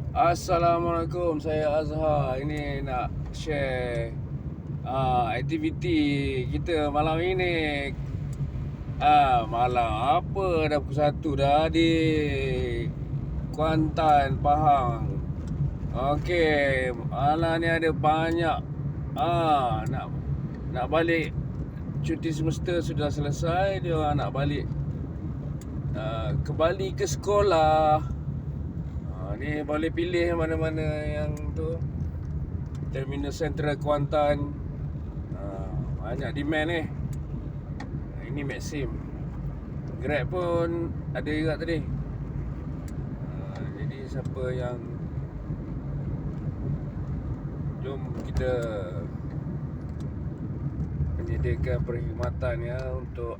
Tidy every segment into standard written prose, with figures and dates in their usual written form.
Assalamualaikum, saya Azhar. Ini nak share aktiviti kita malam ini. Malam apa dah pukul 1 dah di Kuantan, Pahang. Okey, malam ni ada banyak nak balik. Cuti semester sudah selesai, dia orang nak balik kembali ke sekolah. Ni boleh pilih mana-mana yang tu. Terminal Central Kuantan. Banyak demand ni. Ini Maxim. Grab pun ada juga tadi. Jadi siapa yang, jom kita menyediakan perkhidmatan ya untuk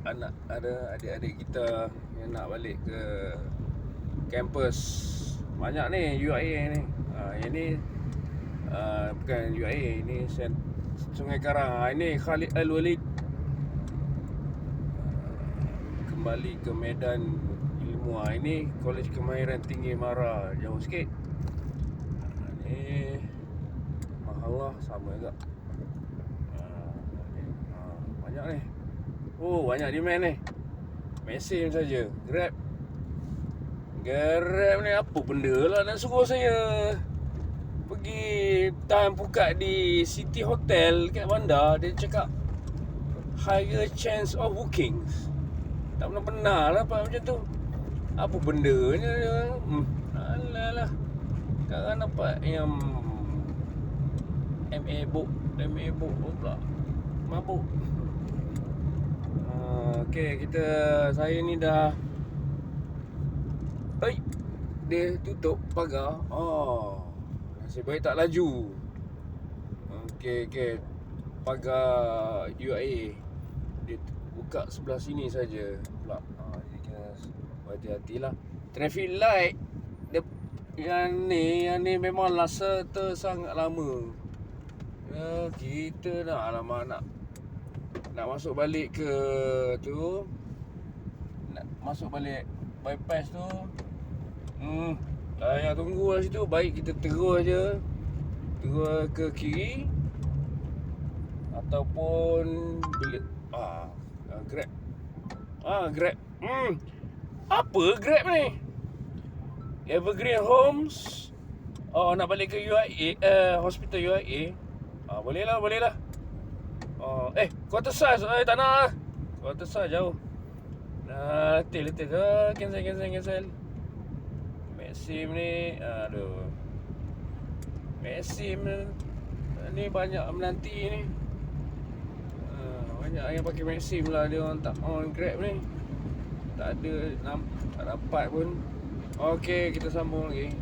adik-adik kita yang nak balik ke kampus. Banyak ni UIA ni. Yang ni bukan UIA, ini Sungai Karang. Ini Khalid Al-Walid kembali ke medan ilmu. Ini Kolej Kemahiran Tinggi Mara, jauh sikit. Ni Mahalah sama juga. Banyak ni. Banyak demand ni. Mesin saja. Grab ni apa benda lah nak suruh saya pergi time buka di City Hotel kat bandar. Dia cakap higher chance of bookings. Tak pernah lah dapat macam tu. Apa benda ni dia? Alah. Sekarang dapat yang MA book pula. Mabuk. Okey, saya ni dah dia tutup pagar. Nasib baik tak laju. Okey. Pagar UIA dia buka sebelah sini saja pula. Jadi kita hati-hatilah. Traffic light yang ni memang lasa sangat lama. Kita nak masuk balik ke tu. Nak masuk balik bypass tu. Saya tunggu lah situ. Baik kita terus je, terus ke kiri ataupun bila Grab. Apa Grab ni? Evergreen Homes. Nak balik ke UIA, hospital UIA. Boleh lah. Quarter-Sars tak nak lah. Quarter-Sars jauh. Letih. Cancel. Maxim ni, Maxim ni banyak menanti ni. Banyak yang pakai Maxim lah. Dia orang tak on Grab ni. Tak dapat pun. Okey, kita sambung lagi.